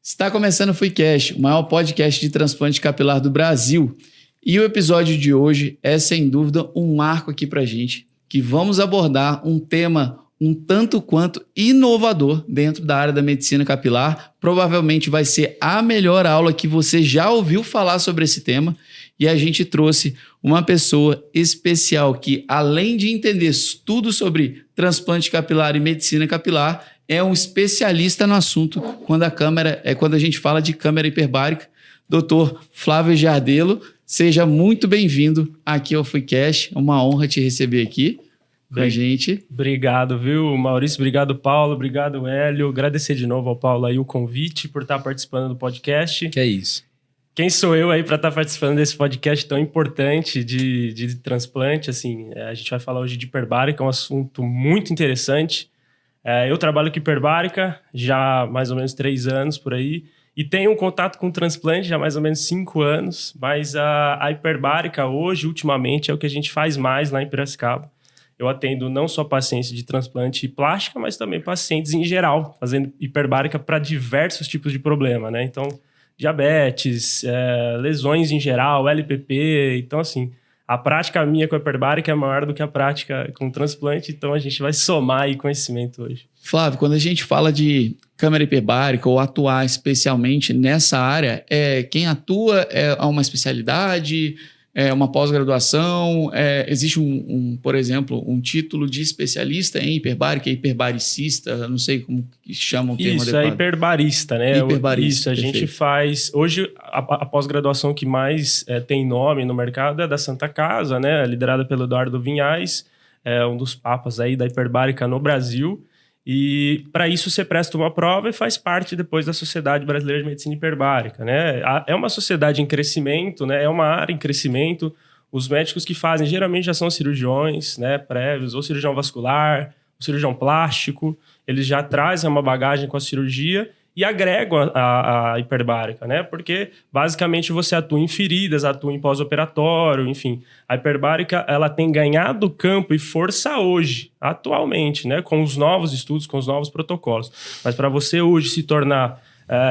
Está começando o FuiCast, o maior podcast de transplante capilar do Brasil. E o episódio de hoje é, sem dúvida, um marco aqui para a gente, que vamos abordar um tema um tanto quanto inovador dentro da área da medicina capilar. Provavelmente vai ser a melhor aula que você já ouviu falar sobre esse tema. E a gente trouxe uma pessoa especial que, além de entender tudo sobre transplante capilar e medicina capilar, é um especialista no assunto quando a gente fala de câmara hiperbárica. Dr. Flávio Giardello, seja muito bem-vindo aqui ao FuiCast. É uma honra te receber aqui com a gente. Obrigado, viu, Maurício? Obrigado, Paulo. Obrigado, Hélio. Agradecer de novo ao Paulo aí o convite por estar participando do podcast. Que é isso. Quem sou eu aí para estar participando desse podcast tão importante de transplante? Assim, a gente vai falar hoje de hiperbárica, é um assunto muito interessante. Eu trabalho com hiperbárica já há mais ou menos 3 anos por aí e tenho um contato com transplante já há mais ou menos 5 anos, mas a hiperbárica hoje, ultimamente, é o que a gente faz mais lá em Piracicaba. Eu atendo não só pacientes de transplante plástica, mas também pacientes em geral, fazendo hiperbárica para diversos tipos de problema, né? Então, diabetes, lesões em geral, LPP, então assim... A prática minha com a hiperbárica é maior do que a prática com transplante, então a gente vai somar aí conhecimento hoje. Flávio, quando a gente fala de câmara hiperbárica ou atuar especialmente nessa área, quem atua é uma especialidade, é uma pós-graduação, existe por exemplo, um título de especialista em hiperbárica, hiperbaricista, não sei como que chamam o termo Isso, adequado. É hiperbarista, né? Hiperbarista, Isso, a gente faz... Hoje, a pós-graduação que mais tem nome no mercado é da Santa Casa, né? Liderada pelo Eduardo Vinhais, um dos papas aí da hiperbárica no Brasil. E para isso você presta uma prova e faz parte depois da Sociedade Brasileira de Medicina Hiperbárica, né? É uma sociedade em crescimento, né? É uma área em crescimento. Os médicos que fazem geralmente já são cirurgiões, né, prévios, ou cirurgião vascular, ou cirurgião plástico. Eles já trazem uma bagagem com a cirurgia e agregam a hiperbárica, né? Porque basicamente você atua em feridas, atua em pós-operatório, enfim. A hiperbárica, ela tem ganhado campo e força hoje, atualmente, né? Com os novos estudos, com os novos protocolos. Mas para você hoje se tornar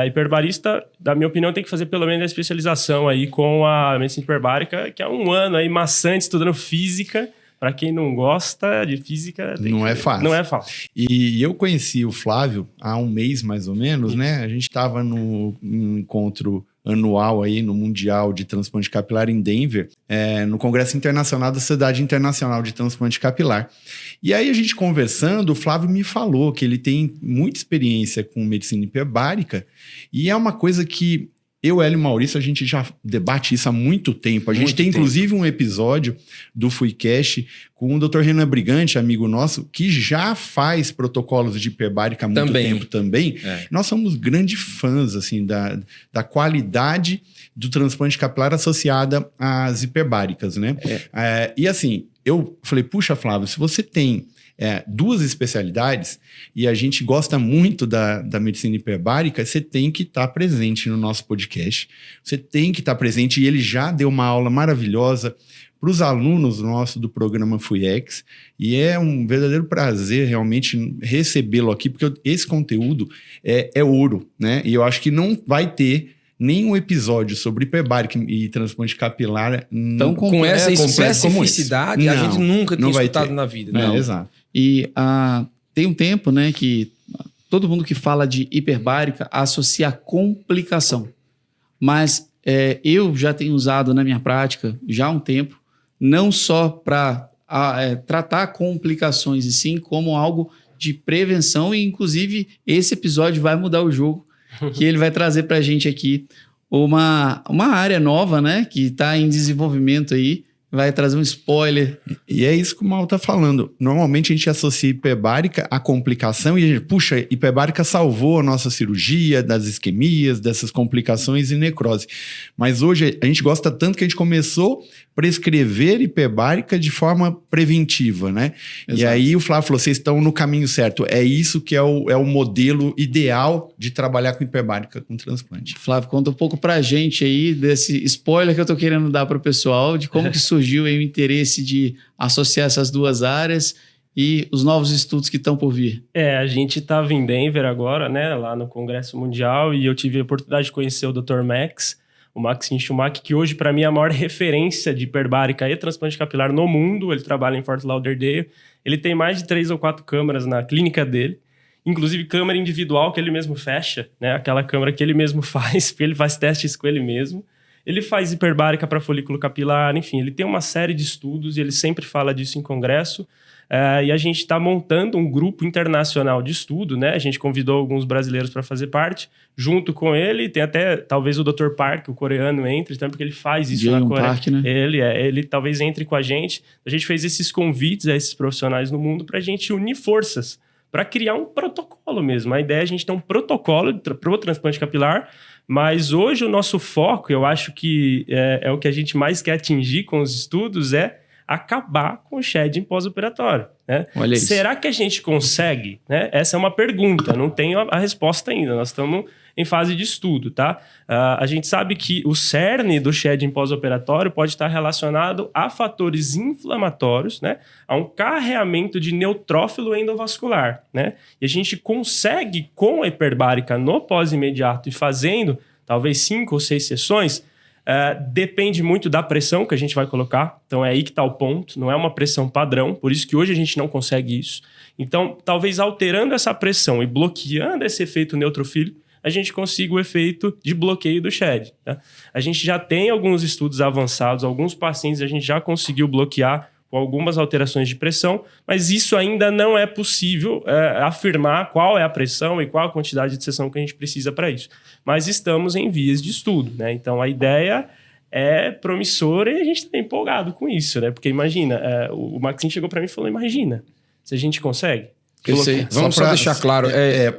hiperbarista, na minha opinião, tem que fazer pelo menos a especialização aí com a medicina hiperbárica, que é 1 ano aí maçante estudando física. Para quem não gosta de física... Não é fácil. Não é fácil. E eu conheci o Flávio há 1 mês, mais ou menos, né? A gente estava num encontro anual aí no Mundial de Transplante Capilar em Denver, no Congresso Internacional da Sociedade Internacional de Transplante Capilar. E aí a gente conversando, o Flávio me falou que ele tem muita experiência com medicina hiperbárica e é uma coisa que... Eu, Hélio e Maurício, a gente já debate isso há muito tempo. A gente tem, inclusive, um episódio do FuiCast com o Dr. Renan Brigante, amigo nosso, que já faz protocolos de hiperbárica há muito tempo também. Nós somos grandes fãs assim, da qualidade do transplante capilar associada às hiperbáricas, né? E assim, eu falei, puxa, Flávio, se você tem 2 especialidades e a gente gosta muito da medicina hiperbárica, você tem que estar presente no nosso podcast, você tem que estar presente, e ele já deu uma aula maravilhosa para os alunos nossos do programa FuiEx, e é um verdadeiro prazer realmente recebê-lo aqui, porque esse conteúdo é ouro, né? E eu acho que não vai ter nenhum episódio sobre hiperbárica e transplante capilar tão com essa especificidade, a gente nunca tinha escutado na vida. Exato. E tem um tempo, né, que todo mundo que fala de hiperbárica associa a complicação. Mas eu já tenho usado na minha prática já há um tempo, não só para tratar complicações, e sim como algo de prevenção, e inclusive esse episódio vai mudar o jogo, que ele vai trazer para a gente aqui uma área nova, né, que está em desenvolvimento aí, vai trazer um spoiler. E é isso que o Mal está falando. Normalmente a gente associa hiperbárica à complicação e a gente, puxa, hiperbárica salvou a nossa cirurgia das isquemias, dessas complicações e necrose. Mas hoje a gente gosta tanto que a gente começou a prescrever hiperbárica de forma preventiva, né? Exato. E aí o Flávio falou, vocês estão no caminho certo. É isso que é o modelo ideal de trabalhar com hiperbárica com transplante. Flávio, conta um pouco pra gente aí desse spoiler que eu tô querendo dar pro pessoal, de como que surgiu aí o interesse de associar essas 2 áreas e os novos estudos que estão por vir? A gente estava em Denver agora, né, lá no Congresso Mundial, e eu tive a oportunidade de conhecer o Dr. Max, o Maxim Schumacher, que hoje, para mim, é a maior referência de hiperbárica e transplante capilar no mundo. Ele trabalha em Fort Lauderdale. Ele tem mais de 3 ou 4 câmaras na clínica dele, inclusive câmera individual que ele mesmo fecha, né? Aquela câmera que ele mesmo faz, porque ele faz testes com ele mesmo. Ele faz hiperbárica para folículo capilar, enfim, ele tem uma série de estudos e ele sempre fala disso em congresso. E a gente está montando um grupo internacional de estudo, né? A gente convidou alguns brasileiros para fazer parte, junto com ele. Tem até, talvez, o Dr. Park, o coreano, entre, também porque ele faz isso na Coreia. Park, né? Ele talvez entre com a gente. A gente fez esses convites a esses profissionais no mundo para a gente unir forças, para criar um protocolo mesmo. A ideia é a gente ter um protocolo para o transplante capilar, mas hoje o nosso foco, eu acho que é o que a gente mais quer atingir com os estudos, é acabar com o shedding pós-operatório, né? Olha isso. Será que a gente consegue? Né? Essa é uma pergunta, não tenho a resposta ainda. Nós estamos em fase de estudo, tá? A gente sabe que o cerne do shedding pós-operatório pode estar relacionado a fatores inflamatórios, né? A um carreamento de neutrófilo endovascular, né? E a gente consegue, com a hiperbárica no pós-imediato e fazendo talvez 5 ou 6 sessões, depende muito da pressão que a gente vai colocar. Então é aí que está o ponto. Não é uma pressão padrão, por isso que hoje a gente não consegue isso. Então, talvez alterando essa pressão e bloqueando esse efeito neutrofílico, a gente consiga o efeito de bloqueio do shedding, tá? A gente já tem alguns estudos avançados, alguns pacientes a gente já conseguiu bloquear com algumas alterações de pressão, mas isso ainda não é possível afirmar qual é a pressão e qual a quantidade de sessão que a gente precisa para isso. Mas estamos em vias de estudo, né? Então a ideia é promissora e a gente está empolgado com isso, né? Porque imagina, o Maxim chegou para mim e falou, imagina, se a gente consegue. Eu sei. Vamos só deixar claro.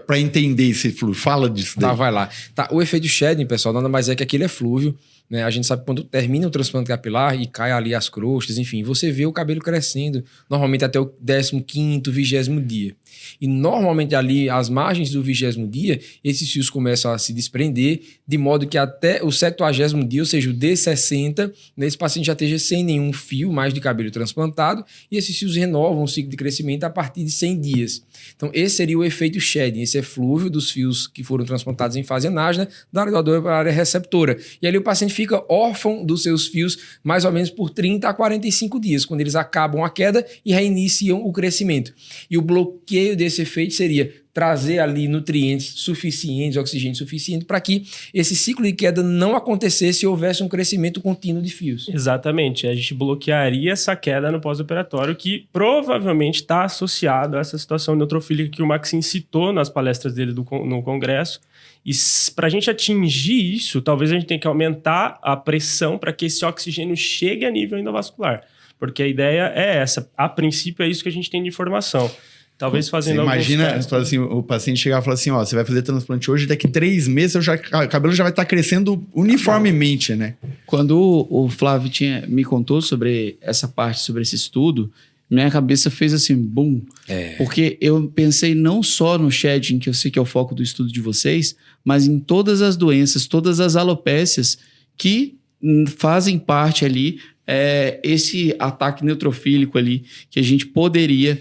Para entender esse flúvio, fala disso daí. Tá, vai lá. Tá, o efeito shedding, pessoal, nada mais é que aquele eflúvio, né? A gente sabe que quando termina o transplante capilar e cai ali as crostas, enfim, você vê o cabelo crescendo, normalmente até o 15º, 20º dia. E normalmente ali, às margens do 20º dia, esses fios começam a se desprender, de modo que até o 70º dia, ou seja, o D60, esse paciente já esteja sem nenhum fio mais de cabelo transplantado, e esses fios renovam o ciclo de crescimento a partir de 100 dias. Então, esse seria o efeito shedding, esse eflúvio dos fios que foram transplantados em fase anágena, da área doadora para a área receptora. E ali o paciente fica órfão dos seus fios mais ou menos por 30 a 45 dias, quando eles acabam a queda e reiniciam o crescimento. E o bloqueio desse efeito seria trazer ali nutrientes suficientes, oxigênio suficiente, para que esse ciclo de queda não acontecesse e houvesse um crescimento contínuo de fios. Exatamente. A gente bloquearia essa queda no pós-operatório, que provavelmente está associado a essa situação neutrofílica que o Maxim citou nas palestras dele no congresso. E para a gente atingir isso, talvez a gente tenha que aumentar a pressão para que esse oxigênio chegue a nível endovascular. Porque a ideia é essa. A princípio, é isso que a gente tem de informação. Talvez fazendo alguns imagina, testes. assim, o paciente chegar e falar assim, ó, você vai fazer transplante hoje, daqui 3 meses o cabelo já vai estar crescendo uniformemente, né? Quando o Flávio me contou sobre essa parte, sobre esse estudo, minha cabeça fez assim, bum. Porque eu pensei não só no shedding, que eu sei que é o foco do estudo de vocês, mas em todas as doenças, todas as alopécias que fazem parte ali, esse ataque neutrofílico ali, que a gente poderia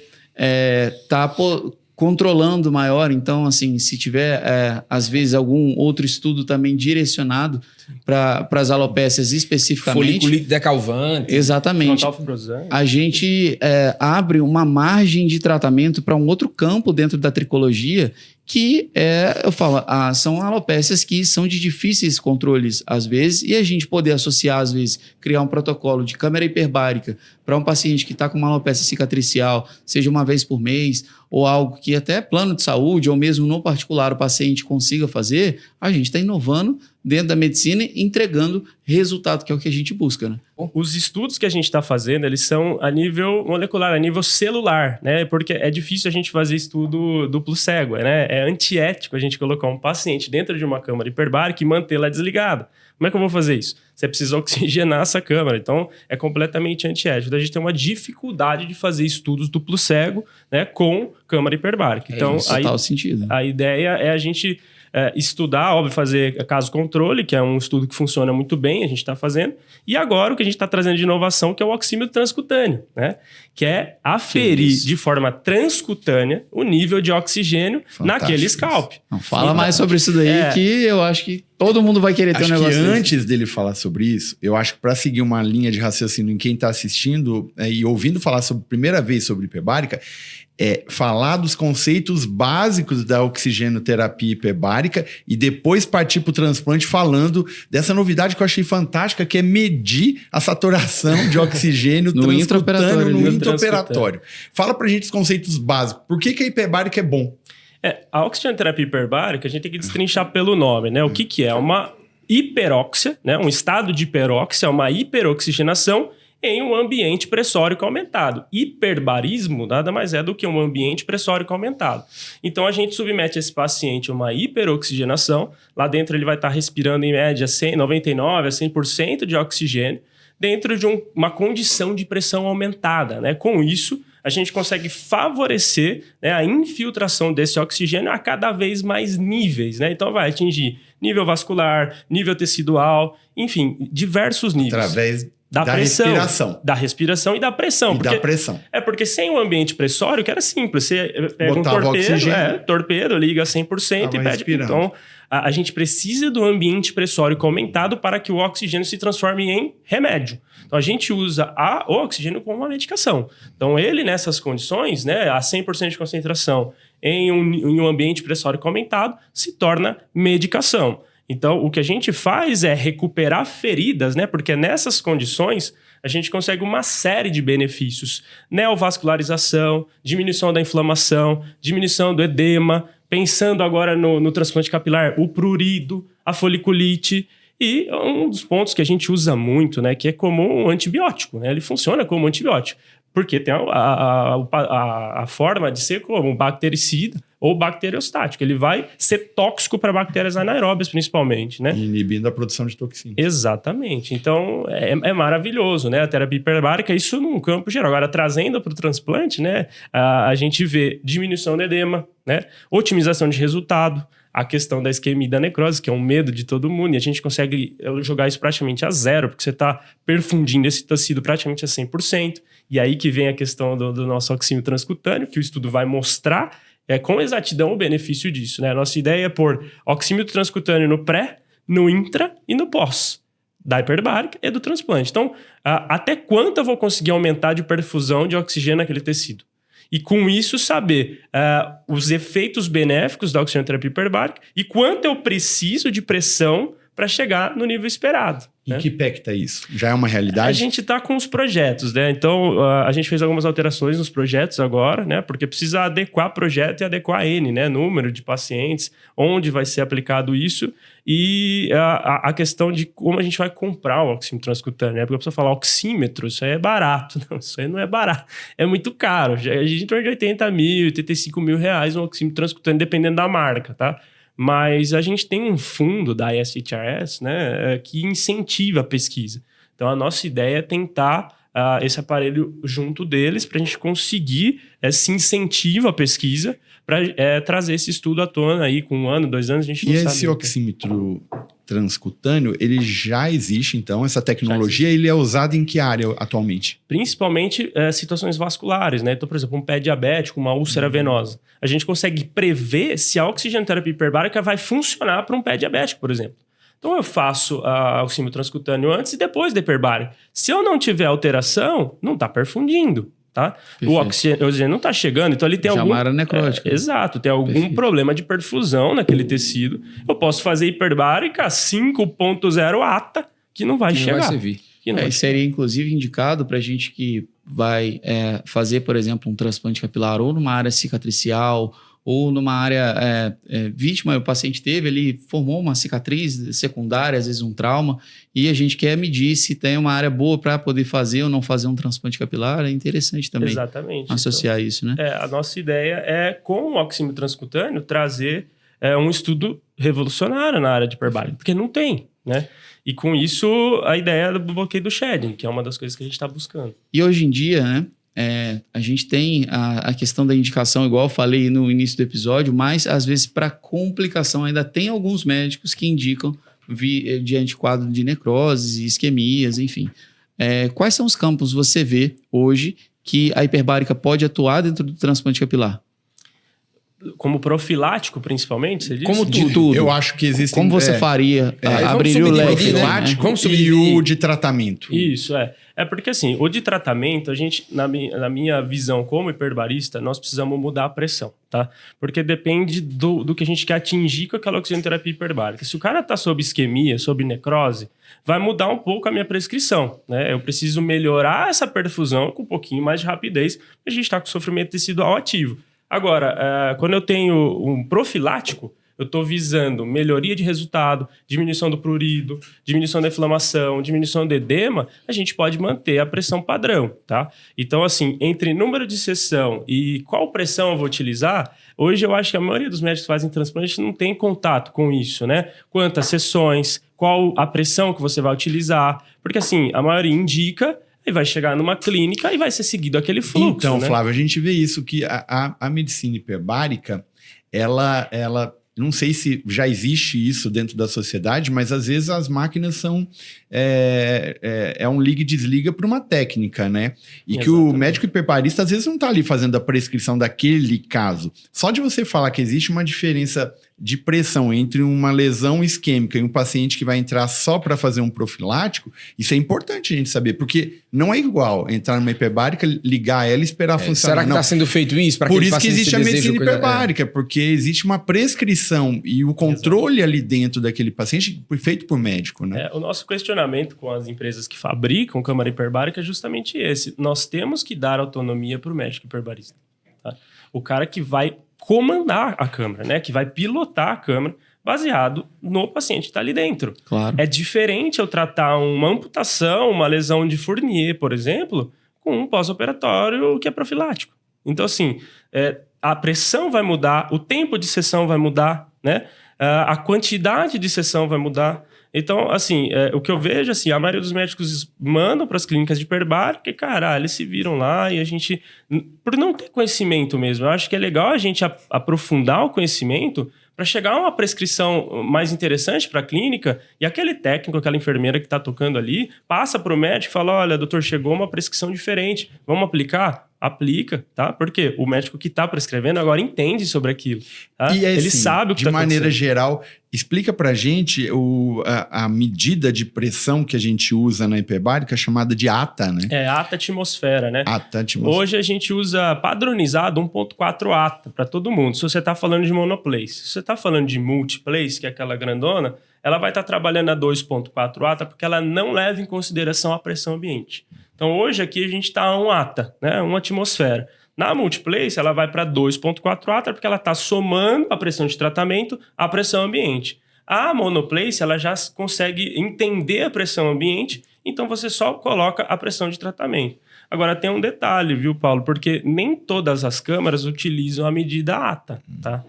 controlando maior. Então, assim, se tiver, às vezes, algum outro estudo também direcionado para as alopécias especificamente. Folículo decalvante. Exatamente. A gente abre uma margem de tratamento para um outro campo dentro da tricologia que eu falo, são alopécias que são de difíceis controles às vezes, e a gente poder associar às vezes, criar um protocolo de câmera hiperbárica para um paciente que está com uma alopécia cicatricial, seja uma vez por mês, ou algo que até plano de saúde, ou mesmo no particular o paciente consiga fazer, a gente está inovando dentro da medicina e entregando resultado, que é o que a gente busca, né? Os estudos que a gente está fazendo, eles são a nível molecular, a nível celular, né? Porque é difícil a gente fazer estudo duplo cego, né? É antiético a gente colocar um paciente dentro de uma câmara hiperbárica e mantê-la desligada. Como é que eu vou fazer isso? Você precisa oxigenar essa câmara, então é completamente antiético. Então a gente tem uma dificuldade de fazer estudos duplo cego, né, com câmara hiperbárica. Então total sentido. A ideia é a gente estudar, óbvio, fazer caso controle, que é um estudo que funciona muito bem, a gente está fazendo. E agora o que a gente está trazendo de inovação, que é o oxímetro transcutâneo, né? Que é aferir de forma transcutânea o nível de oxigênio naquele scalp. Não, fala mais sobre isso daí, que eu acho que todo mundo vai querer ter um negócio que desse. antes dele falar sobre isso, eu acho que para seguir uma linha de raciocínio em quem está assistindo e ouvindo falar sobre primeira vez sobre hiperbárica, falar dos conceitos básicos da oxigenoterapia hiperbárica e depois partir para o transplante falando dessa novidade que eu achei fantástica, que é medir a saturação de oxigênio no intraoperatório. No intraoperatório. Fala pra gente os conceitos básicos. Por que a hiperbárica é bom? A oxigenoterapia hiperbárica, a gente tem que destrinchar pelo nome, né? O que é? Uma hiperóxia, né? Um estado de hiperóxia, uma hiperoxigenação em um ambiente pressórico aumentado. Hiperbarismo nada mais é do que um ambiente pressórico aumentado. Então, a gente submete esse paciente a uma hiperoxigenação. Lá dentro, ele vai estar respirando, em média, 99% a 100% de oxigênio, dentro de uma condição de pressão aumentada, né? Com isso, a gente consegue favorecer, né, a infiltração desse oxigênio a cada vez mais níveis, né? Então, vai atingir nível vascular, nível tecidual, enfim, diversos níveis. Através da pressão, respiração. Da respiração e da pressão. Da pressão. Porque sem o ambiente pressórico era simples. Você pega botava um torpedo, torpedo, liga 100% e pede. respirando. Então, a gente precisa do ambiente pressórico aumentado para que o oxigênio se transforme em remédio. Então, a gente usa o oxigênio como uma medicação. Então, ele, nessas condições, né, a 100% de concentração em um ambiente pressórico aumentado, se torna medicação. Então, o que a gente faz é recuperar feridas, né? Porque nessas condições, a gente consegue uma série de benefícios. Neovascularização, diminuição da inflamação, diminuição do edema, pensando agora no transplante capilar, o prurido, a foliculite. E um dos pontos que a gente usa muito, né? Que é como um antibiótico, né? Ele funciona como um antibiótico. Porque tem a forma de ser como um bactericida ou bacteriostático. Ele vai ser tóxico para bactérias anaeróbias, principalmente, né? Inibindo a produção de toxinas. Exatamente. Então, é maravilhoso, né? A terapia hiperbárica, isso num campo geral. Agora, trazendo para o transplante, né? A gente vê diminuição do edema, né? Otimização de resultado, a questão da isquemia e da necrose, que é um medo de todo mundo, e a gente consegue jogar isso praticamente a zero, porque você está perfundindo esse tecido praticamente a 100%. E aí que vem a questão do nosso oxímetro transcutâneo, que o estudo vai mostrar com exatidão o benefício disso, né? A nossa ideia é pôr oxímetro transcutâneo no pré, no intra e no pós, da hiperbárica e do transplante. Então, até quanto eu vou conseguir aumentar de perfusão de oxigênio naquele tecido? E com isso saber os efeitos benéficos da oxigenoterapia hiperbárica e quanto eu preciso de pressão para chegar no nível esperado. Em que pé que tá isso? Já é uma realidade? A gente está com os projetos, né? Então, a gente fez algumas alterações nos projetos agora, né? Porque precisa adequar projeto e adequar N, né? Número de pacientes, onde vai ser aplicado isso e a questão de como a gente vai comprar o oxímetro transcutâneo, né? Porque a pessoa fala oxímetro, isso aí é barato. Não, isso aí não é barato. É muito caro. A gente em torno de 80 mil, 85 mil reais um oxímetro transcutâneo, dependendo da marca, tá? Mas a gente tem um fundo da ISHRS, né, que incentiva a pesquisa. Então, a nossa ideia é tentar esse aparelho junto deles para a gente conseguir esse incentivo à pesquisa para trazer esse estudo à tona aí com 1 ano, 2 anos, a gente não sabe. E esse esse oxímetro transcutâneo, ele já existe, então, essa tecnologia, ele é usado em que área atualmente? Principalmente situações vasculares, né? Então, por exemplo, um pé diabético, uma úlcera venosa. A gente consegue prever se a oxigenoterapia hiperbárica vai funcionar para um pé diabético, por exemplo. Então, eu faço a oxímetro transcutâneo antes e depois da hiperbárica. Se eu não tiver alteração, não está perfundindo, tá? Perfeito. O oxigênio não está chegando, então ele tem algum... Chamada necrótica. Exato, tem algum problema de perfusão naquele tecido. Eu posso fazer hiperbárica 5.0 ATA, que não vai chegar. Não vai servir. Seria, inclusive, indicado para gente que vai fazer, por exemplo, um transplante capilar ou numa área cicatricial ou numa área vítima, o paciente teve, ele formou uma cicatriz secundária, às vezes um trauma, e a gente quer medir se tem uma área boa para poder fazer ou não fazer um transplante capilar. É interessante também. Exatamente. Associar isso, né? A nossa ideia é, com o oxímetro transcutâneo, trazer um estudo revolucionário na área de hiperbárica, porque não tem, né? E com isso, a ideia do bloqueio do shedding, que é uma das coisas que a gente está buscando. E hoje em dia, né? a gente tem a questão da indicação, igual eu falei no início do episódio, mas às vezes para complicação ainda tem alguns médicos que indicam diante quadro de necroses, isquemias, enfim. Quais são os campos você vê hoje que a hiperbárica pode atuar dentro do transplante capilar? Como profilático, principalmente, você disse? Como de tudo. Eu acho que existem... Como você faria? Abriria o leque. Profilático Né? e o de tratamento. Isso, É porque assim, o de tratamento, a gente, na minha visão como hiperbarista, nós precisamos mudar a pressão, tá? Porque depende do que a gente quer atingir com aquela oxigenoterapia hiperbárica. Se o cara tá sob isquemia, sob necrose, vai mudar um pouco a minha prescrição, né? Eu preciso melhorar essa perfusão com um pouquinho mais de rapidez, porque a gente tá com sofrimento tecidual ativo. Agora, quando eu tenho um profilático, eu estou visando melhoria de resultado, diminuição do prurido, diminuição da inflamação, diminuição do edema, a gente pode manter a pressão padrão, tá? Então, assim, entre número de sessão e qual pressão eu vou utilizar, hoje eu acho que a maioria dos médicos que fazem transplante não tem contato com isso, né? Quantas sessões, qual a pressão que você vai utilizar, porque assim, a maioria indica e vai chegar numa clínica e vai ser seguido aquele fluxo. Então, né? Flávio, a gente vê isso, que a medicina hiperbárica, ela não sei se já existe isso dentro da sociedade, mas às vezes as máquinas são um liga e desliga para uma técnica, né? E que o médico hiperbarista às vezes não está ali fazendo a prescrição daquele caso. Só de você falar que existe uma diferença de pressão entre uma lesão isquêmica e um paciente que vai entrar só para fazer um profilático, isso é importante a gente saber, porque não é igual entrar numa hiperbárica, ligar ela e esperar funcionar. Será que está sendo feito isso? Por isso que existe a medicina hiperbárica, porque existe uma prescrição e o controle ali dentro daquele paciente feito por médico, né? O nosso questionamento com as empresas que fabricam câmara hiperbárica é justamente esse. Nós temos que dar autonomia para o médico hiperbarista. Tá? O cara que vai comandar a câmara, né? Que vai pilotar a câmara baseado no paciente que está ali dentro. Claro. É diferente eu tratar uma amputação, uma lesão de Fournier, por exemplo, com um pós-operatório que é profilático. Então, assim, a pressão vai mudar, o tempo de sessão vai mudar, né? A quantidade de sessão vai mudar. Então, assim, o que eu vejo, assim, a maioria dos médicos mandam para as clínicas de hiperbárica e, cara, eles se viram lá e a gente... Por não ter conhecimento mesmo, eu acho que é legal a gente aprofundar o conhecimento para chegar a uma prescrição mais interessante para a clínica e aquele técnico, aquela enfermeira que está tocando ali, passa para o médico e fala, olha, doutor, chegou uma prescrição diferente, vamos aplicar? Aplica, tá? Porque o médico que está prescrevendo agora entende sobre aquilo. Tá? E ele sabe o que de tá maneira acontecendo. geral, explica pra gente a medida de pressão que a gente usa na hiperbárica, chamada de ATA, né? ATA atmosfera, né? ATA atmosfera. Hoje a gente usa padronizado 1.4 ATA para todo mundo. Se você está falando de monoplace. Se você está falando de multiplace, que é aquela grandona, ela vai estar trabalhando a 2.4 ATA porque ela não leva em consideração a pressão ambiente. Então, hoje aqui a gente está a 1 ATA, né? 1 atmosfera. Na multiplace, ela vai para 2.4 ATA porque ela está somando a pressão de tratamento à pressão ambiente. A monoplace, ela já consegue entender a pressão ambiente, então você só coloca a pressão de tratamento. Agora, tem um detalhe, viu, Paulo? Porque nem todas as câmaras utilizam a medida ATA, tá?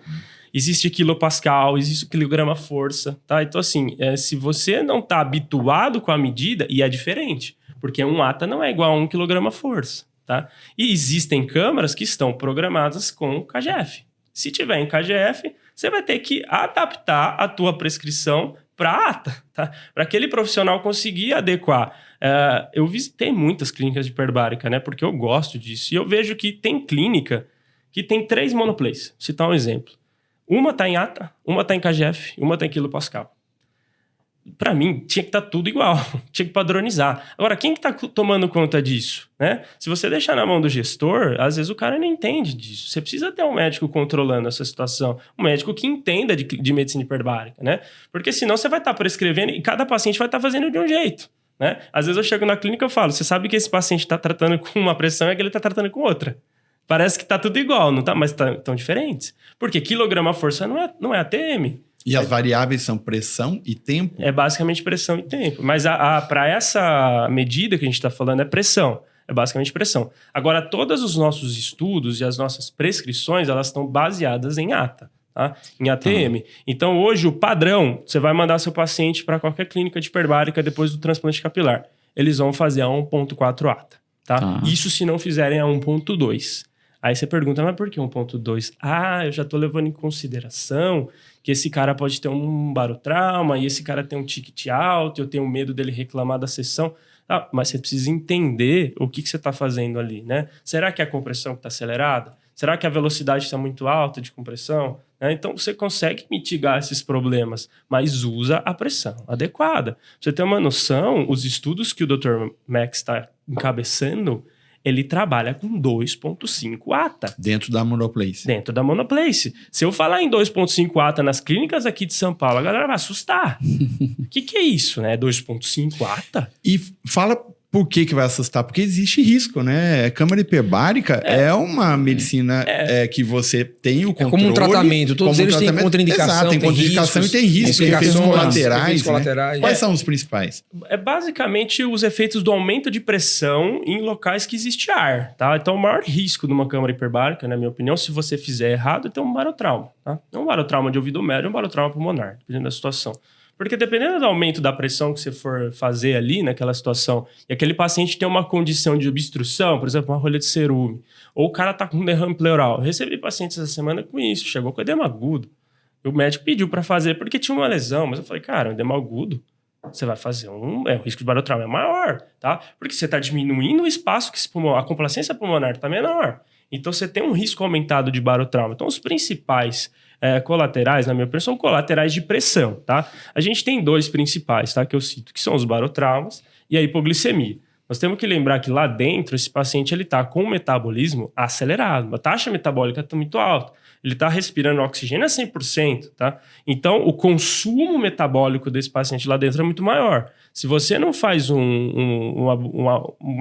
Existe quilopascal, existe quilograma-força, tá? Então, assim, se você não está habituado com a medida, e é diferente, porque um ATA não é igual a 1 quilograma-força, tá? E existem câmaras que estão programadas com KGF. Se tiver em KGF, você vai ter que adaptar a tua prescrição para ATA, tá? Para aquele profissional conseguir adequar. Eu visitei muitas clínicas de hiperbárica, né? Porque eu gosto disso. E eu vejo que tem clínica que tem 3 monoplays. Vou citar um exemplo. Uma está em ATA, uma está em KGF, uma está em quilopascal. Para mim, tinha que estar tudo igual. Tinha que padronizar. Agora, quem que está tomando conta disso? Né? Se você deixar na mão do gestor, às vezes o cara não entende disso. Você precisa ter um médico controlando essa situação. Um médico que entenda de medicina hiperbárica, né? Porque senão você vai estar prescrevendo e cada paciente vai estar fazendo de um jeito. Né? Às vezes eu chego na clínica e falo, você sabe que esse paciente está tratando com uma pressão e que ele está tratando com outra. Parece que está tudo igual, não tá? Mas estão diferentes. Porque quilograma-força não é ATM. E as variáveis são pressão e tempo? É basicamente pressão e tempo. Mas para essa medida que a gente está falando é pressão. É basicamente pressão. Agora, todos os nossos estudos e as nossas prescrições, elas estão baseadas em ATA, tá? Em ATM. Então, hoje, o padrão, você vai mandar seu paciente para qualquer clínica de hiperbárica depois do transplante capilar. Eles vão fazer a 1.4 ATA. tá? Tá. Isso se não fizerem a 1.2. Aí você pergunta, mas por que 1.2? Eu já tô levando em consideração que esse cara pode ter um barotrauma e esse cara tem um ticket alto, eu tenho medo dele reclamar da sessão. Mas você precisa entender o que você está fazendo ali, né? Será que é a compressão que está acelerada? Será que a velocidade está muito alta de compressão? Então, você consegue mitigar esses problemas, mas usa a pressão adequada. Pra você ter uma noção, os estudos que o Dr. Max está encabeçando, ele trabalha com 2.5 ATA. Dentro da Monoplace. Dentro da Monoplace. Se eu falar em 2.5 ATA nas clínicas aqui de São Paulo, a galera vai assustar. O que é isso, né? 2.5 ATA? E fala por que vai assustar? Porque existe risco, né? Câmara hiperbárica é uma medicina que você tem o controle. É como um tratamento. Todos eles têm contraindicação. Exato, tem contraindicação e tem risco. Efeitos colaterais. Quais são os principais? É basicamente os efeitos do aumento de pressão em locais que existe ar, tá? Então, o maior risco de uma câmara hiperbárica, na minha opinião, se você fizer errado, é ter um barotrauma, tá? Não um barotrauma de ouvido médio, um barotrauma pulmonar, dependendo da situação. Porque dependendo do aumento da pressão que você for fazer ali naquela situação, e aquele paciente tem uma condição de obstrução, por exemplo, uma rolha de cerume, ou o cara tá com um derrame pleural. Eu recebi pacientes essa semana com isso, chegou com edema agudo. O médico pediu para fazer porque tinha uma lesão, mas eu falei, cara, edema agudo, você vai fazer o risco de barotrauma é maior, tá? Porque você tá diminuindo o espaço que a complacência pulmonar tá menor. Então, você tem um risco aumentado de barotrauma. Então, os principais colaterais, na minha opinião, são colaterais de pressão, tá? A gente tem 2 principais, tá? Que eu cito, que são os barotraumas e a hipoglicemia. Nós temos que lembrar que lá dentro, esse paciente ele tá com um metabolismo acelerado, uma taxa metabólica tá muito alta. Ele tá respirando oxigênio a 100%, tá? Então, o consumo metabólico desse paciente lá dentro é muito maior. Se você não faz um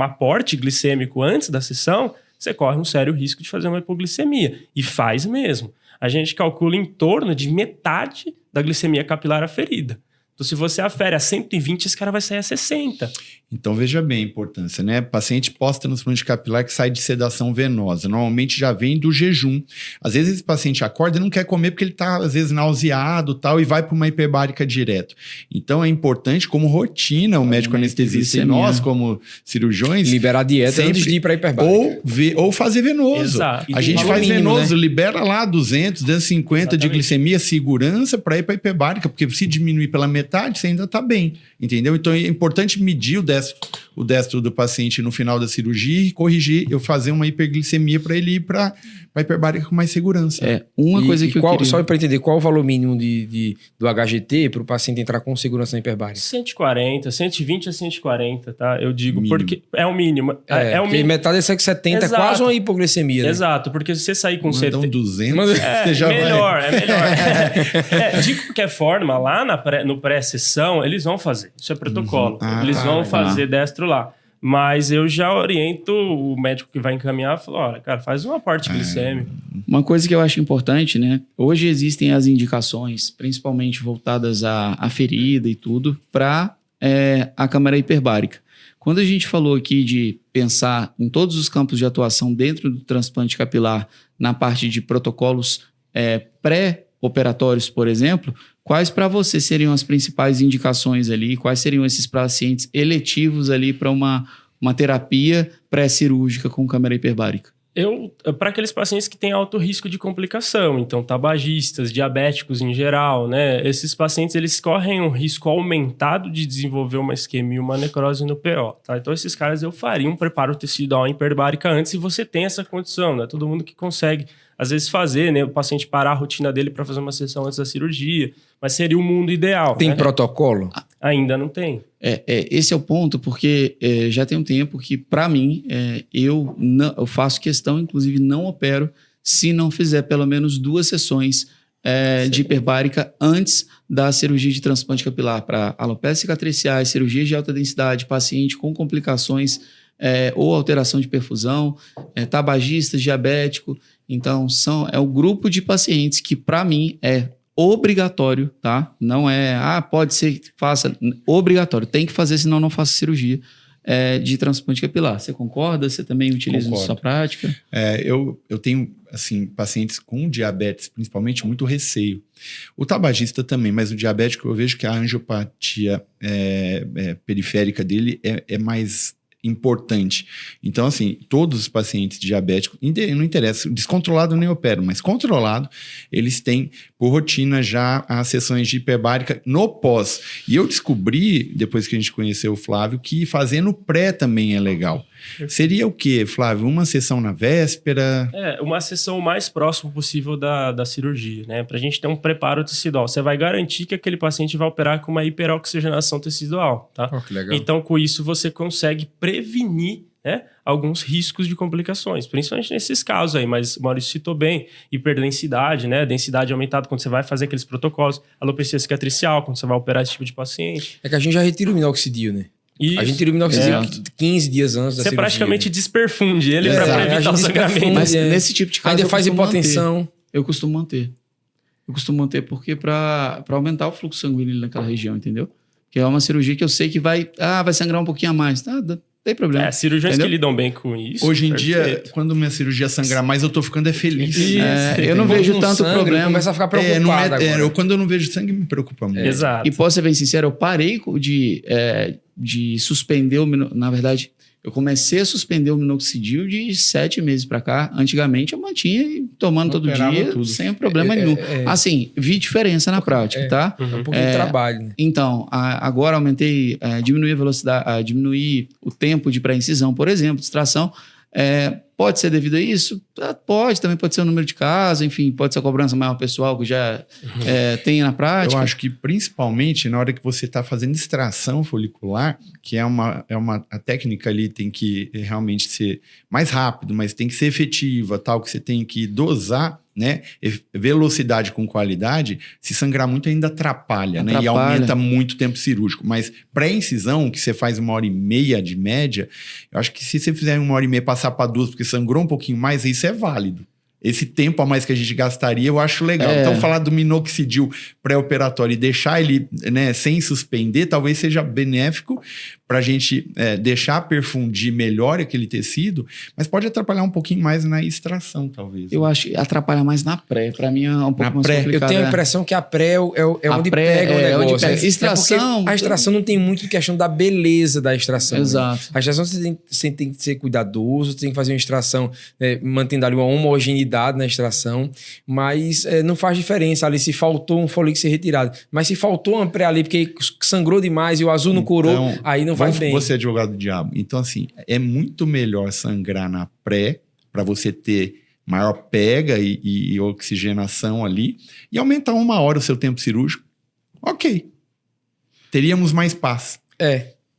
aporte glicêmico antes da sessão, você corre um sério risco de fazer uma hipoglicemia. E faz mesmo. A gente calcula em torno de metade da glicemia capilar aferida. Então, se você afere a 120, esse cara vai sair a 60. Então, veja bem a importância, né? Paciente pós-transplante capilar que sai de sedação venosa. Normalmente já vem do jejum. Às vezes esse paciente acorda e não quer comer porque ele está, às vezes, nauseado tal, e vai para uma hiperbárica direto. Então, é importante, como rotina, o médico anestesista e nós, como cirurgiões... liberar a dieta antes de ir para a hiperbárica. Ou fazer venoso. Exato. A gente faz mínimo, venoso, né? libera lá 200, 250 Exatamente. de glicemia, segurança para ir para a hiperbárica, porque se diminuir pela metade, você ainda está bem, entendeu? Então, é importante medir o destro do paciente no final da cirurgia e corrigir, eu fazer uma hiperglicemia para ele ir para a hiperbárica com mais segurança. Coisa que eu queria... Só para entender, qual o valor mínimo do HGT para o paciente entrar com segurança na hiperbárica? 140, 120 a 140, tá? Eu digo, Mínimo. porque é o mínimo. É o porque mínimo. metade dessa que 70 é Exato. quase uma hipoglicemia, né? Exato, porque se você sair com Então, 70... 200, Mas- você já melhor, vai... é melhor. De qualquer forma, lá no pré-sessão, eles vão fazer. Isso é protocolo. Ah, Eles tá, vão legal. fazer destro lá. Mas eu já oriento o médico que vai encaminhar, falo, olha, cara, faz um aporte glicêmico. Uma coisa que eu acho importante, né? Hoje existem as indicações, principalmente voltadas à ferida e tudo, para a câmara hiperbárica. Quando a gente falou aqui de pensar em todos os campos de atuação dentro do transplante capilar, na parte de protocolos pré-operatórios, por exemplo, quais para você seriam as principais indicações ali? Quais seriam esses pacientes eletivos ali para uma terapia pré-cirúrgica com câmara hiperbárica? Para aqueles pacientes que têm alto risco de complicação, então tabagistas, diabéticos em geral, né? Esses pacientes, eles correm um risco aumentado de desenvolver uma isquemia e uma necrose no PO, tá? Então, esses caras eu faria um preparo tecidual hiperbárica antes se você tem essa condição, né? Todo mundo que consegue, às vezes, fazer, né? O paciente parar a rotina dele para fazer uma sessão antes da cirurgia, mas seria o mundo ideal. Tem né? protocolo? Ainda não tem. Esse é o ponto, porque já tem um tempo que, para mim, eu faço questão, inclusive não opero, se não fizer pelo menos 2 sessões de hiperbárica antes da cirurgia de transplante capilar para alopécias cicatriciais, cirurgias de alta densidade, paciente com complicações ou alteração de perfusão, tabagistas, diabético. Então, é o grupo de pacientes que, para mim, é obrigatório, tá? Não pode ser que faça, obrigatório, tem que fazer, senão não faça cirurgia de transplante capilar. Você concorda? Você também utiliza na sua prática? Eu tenho, assim, pacientes com diabetes, principalmente, muito receio. O tabagista também, mas o diabético, eu vejo que a angiopatia periférica dele é mais importante. Então, assim, todos os pacientes diabéticos, não interessa, descontrolado eu nem opero, mas controlado, eles têm por rotina já as sessões de hiperbárica no pós. E eu descobri, depois que a gente conheceu o Flávio, que fazendo pré também é legal. Seria o quê, Flávio? Uma sessão na véspera? Uma sessão o mais próximo possível da cirurgia, né? Pra gente ter um preparo tecidual. Você vai garantir que aquele paciente vai operar com uma hiperoxigenação tecidual, tá? Que legal. Então, com isso, você consegue prevenir, né, alguns riscos de complicações, principalmente nesses casos aí, mas o Maurício citou bem, hiperdensidade, né, densidade aumentada quando você vai fazer aqueles protocolos, alopecia cicatricial, quando você vai operar esse tipo de paciente. É que a gente já retira o minoxidil, né? Isso. A gente tira o minoxidil 15 dias antes da Você cirurgia. praticamente desperfunde ele Exato. para A evitar o gente sangramento. desperfunde. Mas nesse tipo de caso Ainda eu faz costumo hipotensão. Eu costumo manter porque para aumentar o fluxo sanguíneo naquela região, entendeu? Que é uma cirurgia que eu sei que vai sangrar um pouquinho a mais. Tá, não tem problema. Cirurgiões entendeu? que lidam bem com isso. Hoje em dia, perfeito. quando minha cirurgia sangrar mais, eu tô ficando feliz. Eu não vejo tanto sangue, problema. Começa a ficar preocupado agora. Quando eu não vejo sangue, me preocupa muito. Exato. E posso ser bem sincero, eu parei de suspender na verdade, eu comecei a suspender o minoxidil de 7 meses pra cá. Antigamente eu mantinha tomando todo Operava dia, tudo. sem problema nenhum. Assim, vi diferença na prática, tá? Um pouquinho de trabalho, né? Então, agora aumentei, diminuí a velocidade, diminuí o tempo de pré-incisão, por exemplo, distração. Pode ser devido a isso? Pode, também pode ser o número de casos, enfim, pode ser a cobrança maior pessoal que já tem na prática. Eu acho que principalmente na hora que você está fazendo extração folicular, que a técnica ali tem que realmente ser mais rápido, mas tem que ser efetiva, tal, que você tem que dosar, né? Velocidade com qualidade, se sangrar muito ainda atrapalha, né? E aumenta muito o tempo cirúrgico. Mas pré-incisão, que você faz 1h30 de média, eu acho que se você fizer 1h30 passar para 2, porque sangrou um pouquinho mais, isso é válido. Esse tempo a mais que a gente gastaria, eu acho legal. Então, falar do minoxidil pré-operatório e deixar ele, né, sem suspender, talvez seja benéfico para a gente deixar perfundir melhor aquele tecido, mas pode atrapalhar um pouquinho mais na extração, talvez. Eu acho que atrapalha mais na pré. Para mim é um pouco mais complicado. Eu tenho a impressão que a pré é onde pega o negócio. Onde pega. Extração... a extração não tem muito questão da beleza da extração. Exato. Né? A extração você tem que ser cuidadoso, você tem que fazer uma extração mantendo ali uma homogeneidade na extração, mas não faz diferença ali se faltou um folículo ser retirado. Mas se faltou uma pré ali porque sangrou demais e o azul não curou, aí não vai bem. Você é advogado do diabo. Então, assim, é muito melhor sangrar na pré para você ter maior pega e oxigenação ali e aumentar 1 hora o seu tempo cirúrgico. Ok. Teríamos mais paz.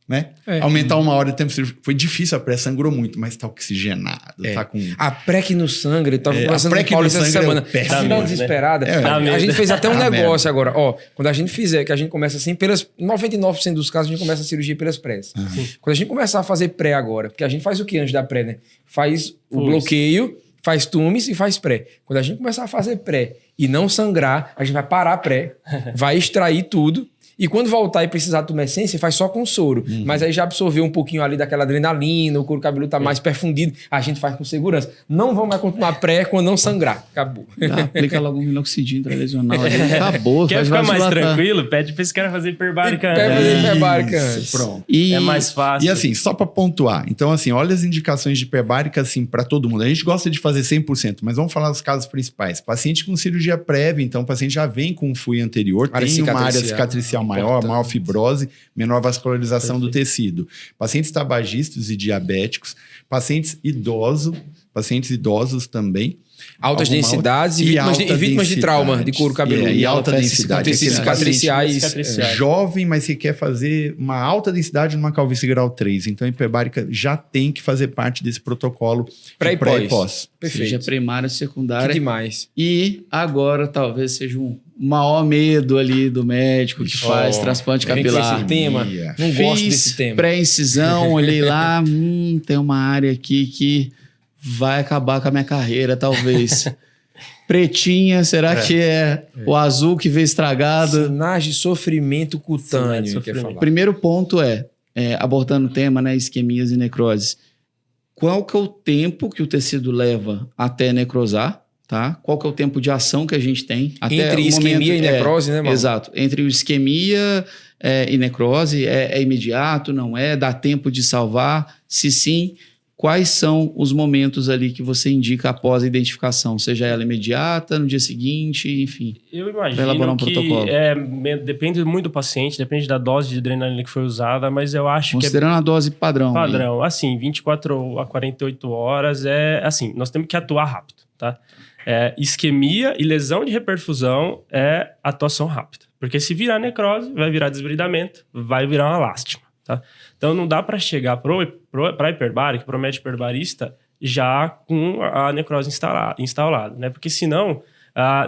Né? Aumentar 1 hora o tempo cirúrgico. Foi difícil, a pré sangrou muito, mas tá oxigenado. Tá com... A pré que não sangra, eu tava conversando com o Paulo essa semana. Tá desesperada. A gente fez até um negócio agora. Quando a gente fizer, que a gente começa assim, pelas 99% dos casos, a gente começa a cirurgia pelas prés. Quando a gente começar a fazer pré agora, porque a gente faz o que antes da pré, né? Faz o bloqueio, faz tumes e faz pré. Quando a gente começar a fazer pré e não sangrar, a gente vai parar a pré, vai extrair tudo. E quando voltar e precisar de tumescência, faz só com soro. Mas aí já absorveu um pouquinho ali daquela adrenalina, o couro cabeludo tá mais perfundido, a gente faz com segurança. Não vamos mais continuar pré quando não sangrar. Acabou. Aplica logo um minoxidil intralesional. Acabou. Quer ficar mais tranquilo? Pede pra esse cara fazer hiperbárica antes. Fazer hiperbárica antes. Pronto. É mais fácil. E assim, só para pontuar. Então, assim, olha as indicações de hiperbárica, assim, para todo mundo. A gente gosta de fazer 100%, mas vamos falar dos casos principais. Paciente com cirurgia prévia, então o paciente já vem com um FUI anterior, tem uma área cicatricial maior fibrose, menor vascularização do tecido. Pacientes tabagistas e diabéticos, pacientes idosos também. Altas densidades e vítimas de trauma de couro cabeludo. E alta densidade. Cicatriciais. Jovem, mas que quer fazer uma alta densidade numa calvície grau 3. Então, a hiperbárica já tem que fazer parte desse protocolo pré e pós. Perfeito. Seja primária, secundária. Que demais. E agora talvez seja um maior medo ali do médico que faz transplante capilar. Esse tema. Não gosto desse tema. Pré-incisão, olhei lá, tem uma área aqui que vai acabar com a minha carreira, talvez. Pretinha, será que é o azul que veio estragado? Sinais de sofrimento cutâneo. Primeiro ponto abordando o tema, né, isquemias e necroses. Qual que é o tempo que o tecido leva até necrosar? tá? Qual que é o tempo de ação que a gente tem? Entre isquemia e necrose, né, Mauro? Exato. Entre o isquemia e necrose, é imediato, não é? Dá tempo de salvar? Se sim, quais são os momentos ali que você indica após a identificação? Seja ela imediata, no dia seguinte, enfim. Eu Pra elaborar imagino um que protocolo. depende muito do paciente, depende da dose de adrenalina que foi usada, mas eu acho que Considerando a dose padrão. aí. padrão. Assim, 24 a 48 horas assim, nós temos que atuar rápido, tá? Isquemia e lesão de reperfusão é atuação rápida. Porque se virar necrose, vai virar desbridamento, vai virar uma lástima, tá? Então não dá para chegar para hiperbárico, para o médico hiperbarista, já com a necrose instalada, né? Porque senão,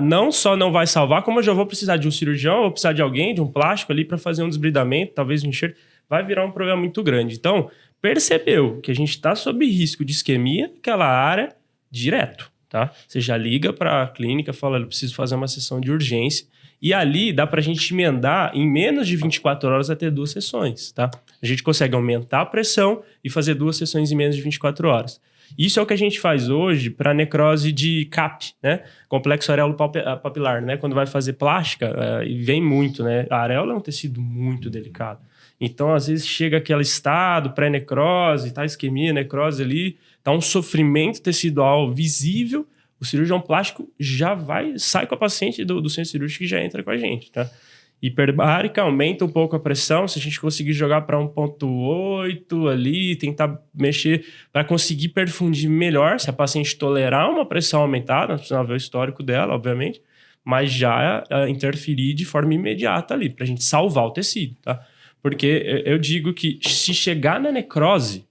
não só não vai salvar, como eu já vou precisar de um cirurgião, ou precisar de alguém, de um plástico ali para fazer um desbridamento, talvez um enxerto, vai virar um problema muito grande. Então, percebeu que a gente está sob risco de isquemia naquela área, direto, tá? Você já liga para a clínica, fala, eu preciso fazer uma sessão de urgência, e ali dá para a gente emendar em menos de 24 horas até 2 sessões, tá? A gente consegue aumentar a pressão e fazer 2 sessões em menos de 24 horas. Isso é o que a gente faz hoje para necrose de CAP, né? Complexo areolo papilar, né? Quando vai fazer plástica, e vem muito, né? A areola é um tecido muito delicado. Então, às vezes, chega aquele estado pré-necrose, tá isquemia, necrose ali, tá um sofrimento tecidual visível, o cirurgião plástico já sai com a paciente do centro cirúrgico e já entra com a gente, tá? Hiperbárica, aumenta um pouco a pressão, se a gente conseguir jogar para 1,8 ali, tentar mexer para conseguir perfundir melhor, se a paciente tolerar uma pressão aumentada, nós precisamos ver o histórico dela, obviamente, mas já interferir de forma imediata ali, para a gente salvar o tecido, tá? Porque eu digo que se chegar na necrose,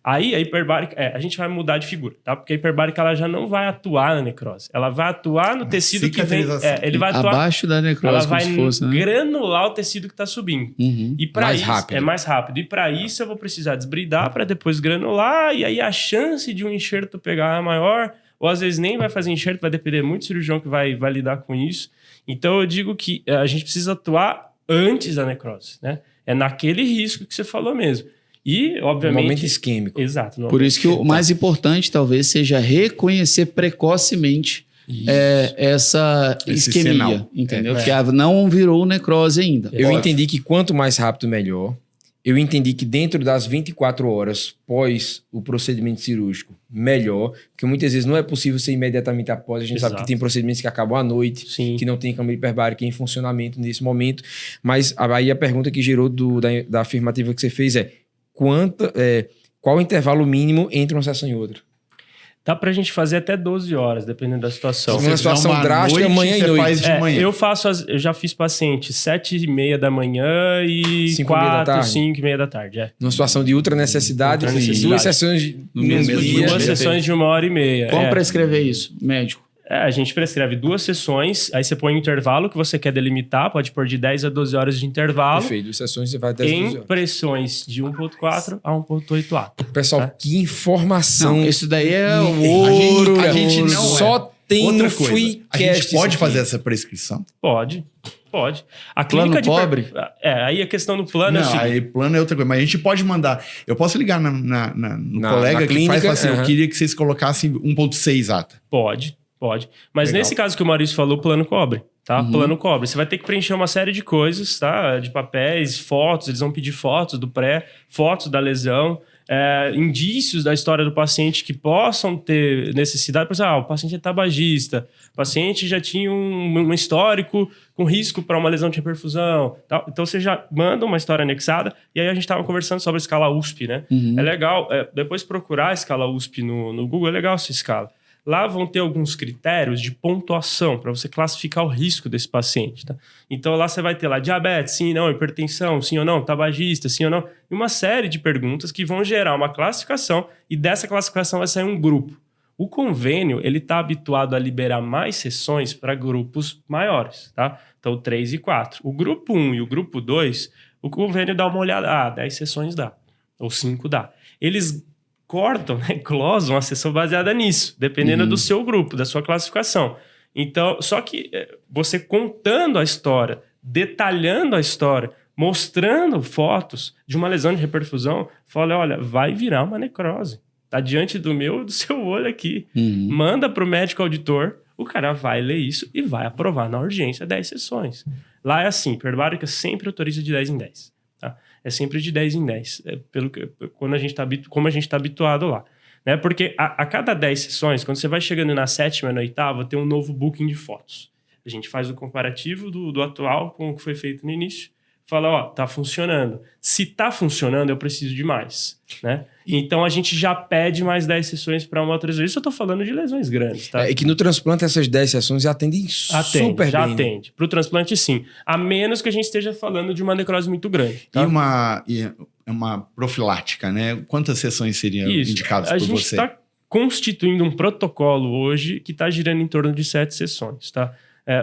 aí a hiperbárica, a gente vai mudar de figura, tá? Porque a hiperbárica ela já não vai atuar na necrose. Ela vai atuar no tecido que vem. Ele vai atuar. Abaixo da necrose, ela vai como se fosse, né? granular o tecido que está subindo. Uhum. E para Mais isso rápido. é mais rápido. E para isso eu vou precisar desbridar para depois granular, e aí a chance de um enxerto pegar é maior, ou às vezes nem vai fazer enxerto, vai depender muito do cirurgião que vai lidar com isso. Então eu digo que a gente precisa atuar antes da necrose, né? É naquele risco que você falou mesmo. E, obviamente... Momento isquêmico. Exato. Por isso que o mais importante, talvez, seja reconhecer precocemente essa Esse isquemia, sinal. entendeu? Que não virou necrose ainda. Eu entendi que quanto mais rápido, melhor. Eu entendi que dentro das 24 horas pós o procedimento cirúrgico, melhor. Porque muitas vezes não é possível ser imediatamente após. A gente sabe que tem procedimentos que acabam à noite, Sim. que não tem câmara hiperbárica em funcionamento nesse momento. Mas aí a pergunta que gerou da afirmativa que você fez qual o intervalo mínimo entre uma sessão e outra? Dá pra gente fazer até 12 horas, dependendo da situação. Uma situação uma drástica, noite, manhã e você noite. faz de manhã. Eu já fiz paciente 7h30 da manhã e 5h30 da 4, tarde. 5h30 da tarde. Numa situação de ultra necessidade, Ultra necessidade. 2 sessões no mesmo Mesmo dia. Duas sessões de 1h30. Como prescrever isso, médico? A gente prescreve 2 sessões, aí você põe um intervalo que você quer delimitar, pode pôr de 10 a 12 horas de intervalo. Perfeito, 2 sessões você vai até as 12 Em horas. pressões de 1,4 a 1,8 A. Pessoal, que informação. Não, isso daí é o ouro, ouro. a gente não só tem Outra no coisa, Freecast. a gente pode isso fazer aqui. essa prescrição? Pode. A Plano clínica de pobre? aí a questão do plano é o Não, seguinte. aí plano é outra coisa. Mas a gente pode mandar. Eu posso ligar no colega na que clínica, faz assim, eu aham. queria que vocês colocassem 1,6 ata. Pode. Mas Legal. nesse caso que o Maurício falou, o plano cobre, tá? Plano cobre. Você vai ter que preencher uma série de coisas, tá? De papéis, fotos, eles vão pedir fotos do pré, fotos da lesão, indícios da história do paciente que possam ter necessidade. Por exemplo, o paciente é tabagista, o paciente já tinha um histórico com risco para uma lesão de reperfusão. Tá? Então, você já manda uma história anexada, e aí a gente estava conversando sobre a escala USP, né? É legal, depois procurar a escala USP no Google, é legal essa escala. Lá vão ter alguns critérios de pontuação para você classificar o risco desse paciente. Tá? Então, lá você vai ter lá diabetes, sim ou não, hipertensão, sim ou não, tabagista, sim ou não. E uma série de perguntas que vão gerar uma classificação, e dessa classificação vai sair um grupo. O convênio, ele está habituado a liberar mais sessões para grupos maiores, tá? Então, 3 e 4. O grupo 1 e o grupo 2, o convênio dá uma olhada, 10 sessões dá, ou 5 dá. Eles cortam, né, glosam a sessão baseada nisso, dependendo do seu grupo, da sua classificação. Então, só que você contando a história, detalhando a história, mostrando fotos de uma lesão de reperfusão, fala, olha, vai virar uma necrose. Tá diante do seu olho aqui. Manda para o médico auditor, o cara vai ler isso e vai aprovar na urgência 10 sessões. Lá é assim, hiperbárica sempre autoriza de 10 em 10. Tá? É sempre de 10 em 10, como a gente está habituado lá. Né? Porque a cada 10 sessões, quando você vai chegando na 7ª e na 8ª, tem um novo booking de fotos. A gente faz o comparativo do atual com o que foi feito no início. Fala, ó, tá funcionando. Se tá funcionando, eu preciso de mais, né? Então, a gente já pede mais 10 sessões para uma outra lesão. Isso eu tô falando de lesões grandes, tá? E que no transplante essas 10 sessões atendem super já bem. atende. Pro transplante, sim. A menos que a gente esteja falando de uma necrose muito grande. Tá? E uma profilática, né? Quantas sessões seriam indicadas por você? A gente está constituindo um protocolo hoje que está girando em torno de 7 sessões, tá?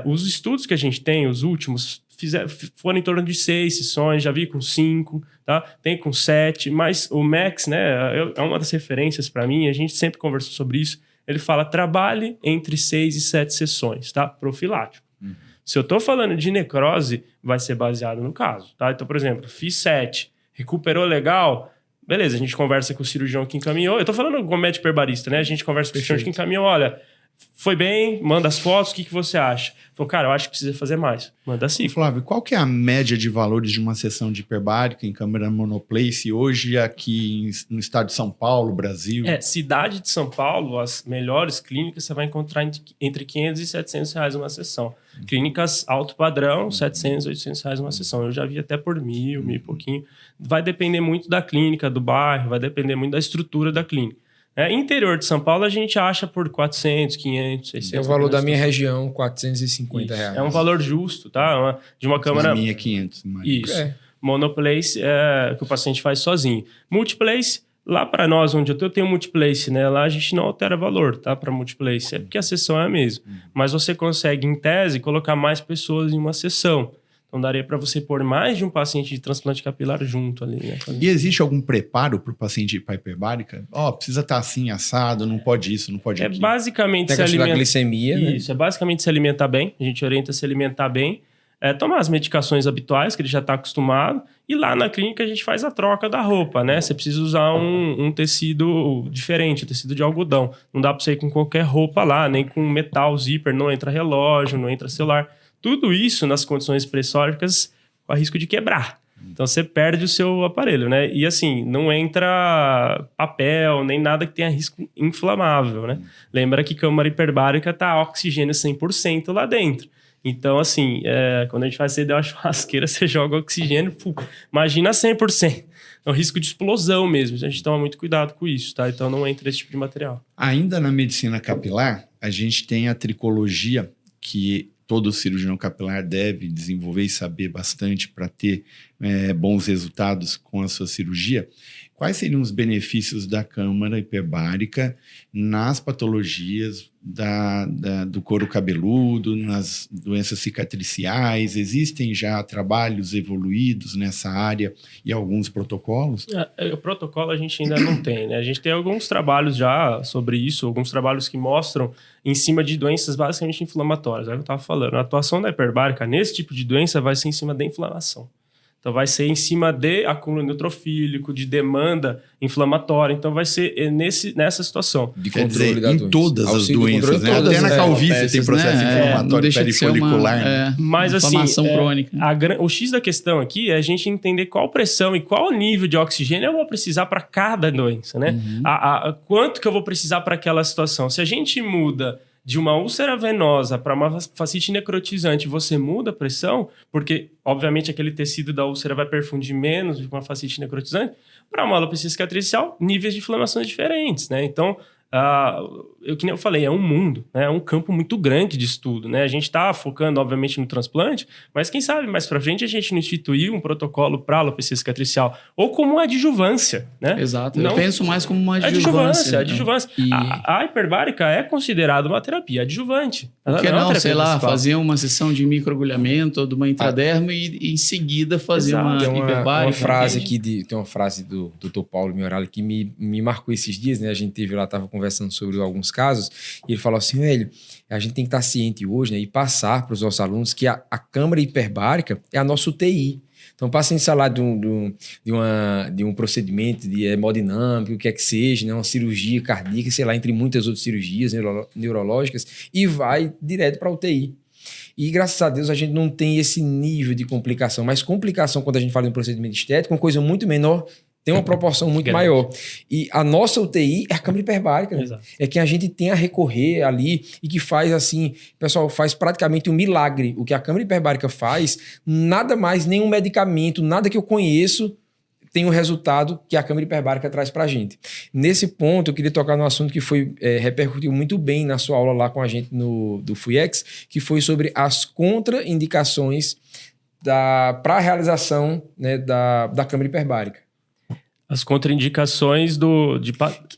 Os estudos que a gente tem, os últimos, foram em torno de 6 sessões, já vi com 5, tá? Tem com 7, mas o Max, né, é uma das referências para mim, a gente sempre conversou sobre isso, ele fala, trabalhe entre 6 e 7 sessões, tá? Profilático. Se eu estou falando de necrose, vai ser baseado no caso, tá? Então, por exemplo, fiz 7, recuperou legal, beleza, a gente conversa com o cirurgião que encaminhou, eu estou falando com o médico hiperbarista, né? A gente conversa com o cirurgião que encaminhou, olha, foi bem, manda as fotos, o que você acha? Falou, cara, eu acho que precisa fazer mais. Manda sim. Flávio, qual que é a média de valores de uma sessão de hiperbárica em câmera monoplace hoje aqui no estado de São Paulo, Brasil? Cidade de São Paulo, as melhores clínicas você vai encontrar entre 500 e 700 reais uma sessão. Clínicas alto padrão, 700, 800 reais uma sessão. Eu já vi até por 1.000 e pouquinho. Vai depender muito da clínica, do bairro, vai depender muito da estrutura da clínica. Interior de São Paulo a gente acha por 400, 500, 600. É o valor da minha região, 450 reais. É um valor justo, tá? De uma câmera... Na minha é 500. Isso. Monoplace que o paciente faz sozinho. Multiplace, lá para nós, onde eu tenho multiplace, né? Lá a gente não altera valor, tá? Para multiplace. É porque a sessão é a mesma. Mas você consegue, em tese, colocar mais pessoas em uma sessão. Então, daria para você pôr mais de um paciente de transplante capilar junto ali, né? E existe algum preparo para o paciente para hiperbárica? Precisa estar assim, assado, não pode isso, não pode aquilo. Basicamente se alimentar... glicemia, isso, né? É basicamente se alimentar bem. A gente orienta a se alimentar bem. Tomar as medicações habituais, que ele já está acostumado. E lá na clínica a gente faz a troca da roupa, né? Você precisa usar um tecido diferente, tecido de algodão. Não dá para você ir com qualquer roupa lá, nem com metal, zíper, não entra relógio, não entra celular. Tudo isso nas condições pressóricas com a risco de quebrar. Então você perde o seu aparelho, né? E assim, não entra papel, nem nada que tenha risco inflamável, né? Lembra que câmara hiperbárica tá oxigênio 100% lá dentro. Então, assim, quando a gente faz uma churrasqueira, você joga oxigênio, imagina 100%. É um risco de explosão mesmo. A gente toma muito cuidado com isso, tá? Então não entra esse tipo de material. Ainda na medicina capilar, a gente tem a tricologia, que todo cirurgião capilar deve desenvolver e saber bastante para ter bons resultados com a sua cirurgia. Quais seriam os benefícios da câmara hiperbárica nas patologias do couro cabeludo, nas doenças cicatriciais? Existem já trabalhos evoluídos nessa área e alguns protocolos? O protocolo a gente ainda não tem, né? A gente tem alguns trabalhos já sobre isso, alguns trabalhos que mostram em cima de doenças basicamente inflamatórias. É o que eu estava falando. A atuação da hiperbárica nesse tipo de doença vai ser em cima da inflamação. Então, vai ser em cima de acúmulo neutrofílico, de demanda inflamatória. Então, vai ser nessa situação. De controle da doença. Em todas as doenças, né? Até na calvície tem processo inflamatório perifolicular. Mas, assim, inflamação crônica. O X da questão aqui é a gente entender qual pressão e qual nível de oxigênio eu vou precisar para cada doença, né? Quanto que eu vou precisar para aquela situação. Se a gente muda de uma úlcera venosa para uma fascite necrotizante, você muda a pressão, porque, obviamente, aquele tecido da úlcera vai perfundir menos de uma fascite necrotizante. Para uma alopecia cicatricial, níveis de inflamações diferentes, né? Então, que nem eu falei, é um mundo, né? É um campo muito grande de estudo, né? A gente está focando, obviamente, no transplante, mas quem sabe mais para frente a gente não instituir um protocolo para alopecia cicatricial, ou como uma adjuvância, né? Exato, eu penso mais como uma adjuvância. Adjuvância. A hiperbárica é considerada uma terapia adjuvante. Por que não, sei lá, fazer uma sessão de microagulhamento ou de uma intraderma e em seguida fazer uma hiperbárica? Tem uma frase do Dr. Paulo Miorali que me marcou esses dias, né? A gente teve lá, estava conversando sobre alguns casos, e ele falou assim, velho, a gente tem que estar ciente hoje, né, e passar para os nossos alunos que a câmara hiperbárica é a nossa UTI. Então, Então, paciente falar de um procedimento de hemodinâmica, o que é que seja, né? Uma cirurgia cardíaca, sei lá, entre muitas outras cirurgias neurológicas, e vai direto para a UTI. E graças a Deus a gente não tem esse nível de complicação, mas complicação quando a gente fala de um procedimento estético, uma coisa muito menor, tem uma proporção muito maior. E a nossa UTI é a câmara hiperbárica, né? É que a gente tem a recorrer ali e que faz assim, pessoal, faz praticamente um milagre. O que a câmara hiperbárica faz, nada mais, nenhum medicamento, nada que eu conheço tem o resultado que a câmara hiperbárica traz pra gente. Nesse ponto, eu queria tocar num assunto que repercutiu muito bem na sua aula lá com a gente do FUIEX, que foi sobre as contraindicações para a realização, né, da câmara hiperbárica. As contraindicações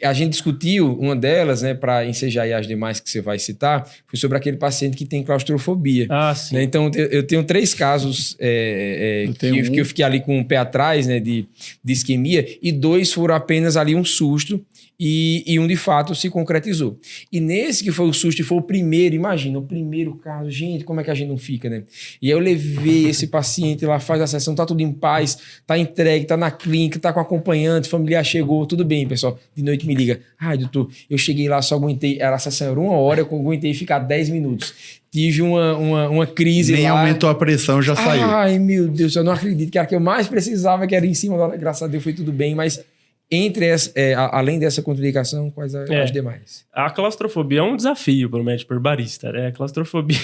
A gente discutiu uma delas, né, para ensejar aí as demais que você vai citar, foi sobre aquele paciente que tem claustrofobia. Sim. Né? Então, eu tenho 3 casos que eu fiquei ali com o pé atrás, né, de isquemia, e 2 foram apenas ali um susto, e um de fato se concretizou. E nesse que foi o susto e foi o primeiro, imagina, o primeiro caso, gente, como é que a gente não fica, né? E aí eu levei esse paciente lá, faz a sessão, tá tudo em paz, tá entregue, tá na clínica, tá com acompanhante, familiar chegou, tudo bem, pessoal. De noite me liga, doutor, eu cheguei lá, só aguentei, a sessão era 1 hora, eu aguentei ficar 10 minutos. Tive uma crise lá. Nem aumentou a pressão, já saiu. Ai, meu Deus, eu não acredito, que era o que eu mais precisava, que era em cima da hora. Graças a Deus foi tudo bem, mas além dessa contraindicação, quais as demais? A claustrofobia é um desafio para o médico herbarista, né? A claustrofobia...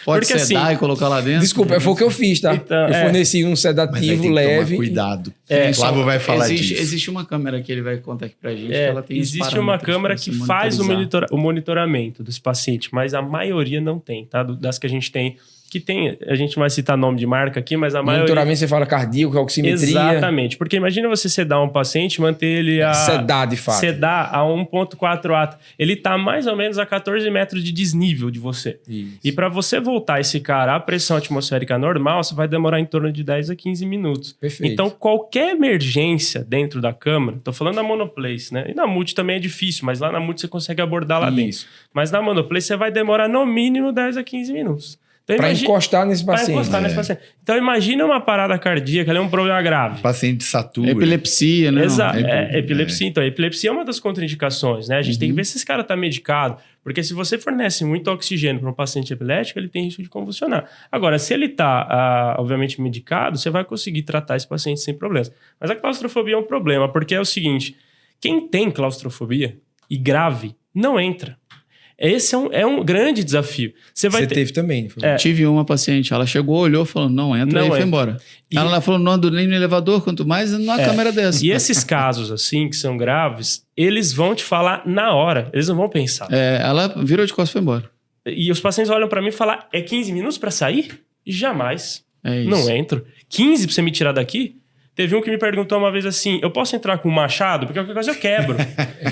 Pode sedar e colocar lá dentro? Desculpa, foi o que eu fiz, tá? Então, eu forneci um sedativo leve. Tomar cuidado. O Flávio vai falar disso. Existe uma câmera que ele vai contar aqui pra gente. Que ela tem existe uma câmera que faz o monitoramento desse paciente, mas a maioria não tem, tá? Das que a gente tem... a gente vai citar nome de marca aqui, mas a maioria... Monitoramento, você fala cardíaco, oximetria... Exatamente, porque imagina você sedar um paciente, manter ele a... Sedar, de fato. Sedar a 1.4 ATA. Ele está mais ou menos a 14 metros de desnível de você. Isso. E para você voltar esse cara à pressão atmosférica normal, você vai demorar em torno de 10 a 15 minutos. Perfeito. Então, qualquer emergência dentro da câmara, tô falando da monoplace, né? E na multi também é difícil, mas lá na multi você consegue abordar lá dentro. Mas na monoplace você vai demorar no mínimo 10 a 15 minutos. Então, para encostar nesse paciente. Então, imagina uma parada cardíaca, é um problema grave. Paciente satura. Epilepsia, né? Exato. Epilepsia. Então, a epilepsia é uma das contraindicações, né? A gente tem que ver se esse cara tá medicado. Porque se você fornece muito oxigênio para um paciente epilético, ele tem risco de convulsionar. Agora, se ele tá, obviamente, medicado, você vai conseguir tratar esse paciente sem problemas. Mas a claustrofobia é um problema, porque é o seguinte: quem tem claustrofobia e grave, não entra. Esse é um grande desafio. Você teve também. Tive uma paciente, ela chegou, olhou, falou, não entra, e foi embora. Ela falou, não ando nem no elevador, quanto mais numa câmera dessa. E esses casos, assim, que são graves, eles vão te falar na hora, eles não vão pensar. Ela virou de costas e foi embora. E os pacientes olham pra mim e falam, é 15 minutos pra sair? Jamais. É isso. Não entro. 15 pra você me tirar daqui? Teve um que me perguntou uma vez assim, eu posso entrar com um machado? Porque qualquer coisa eu quebro.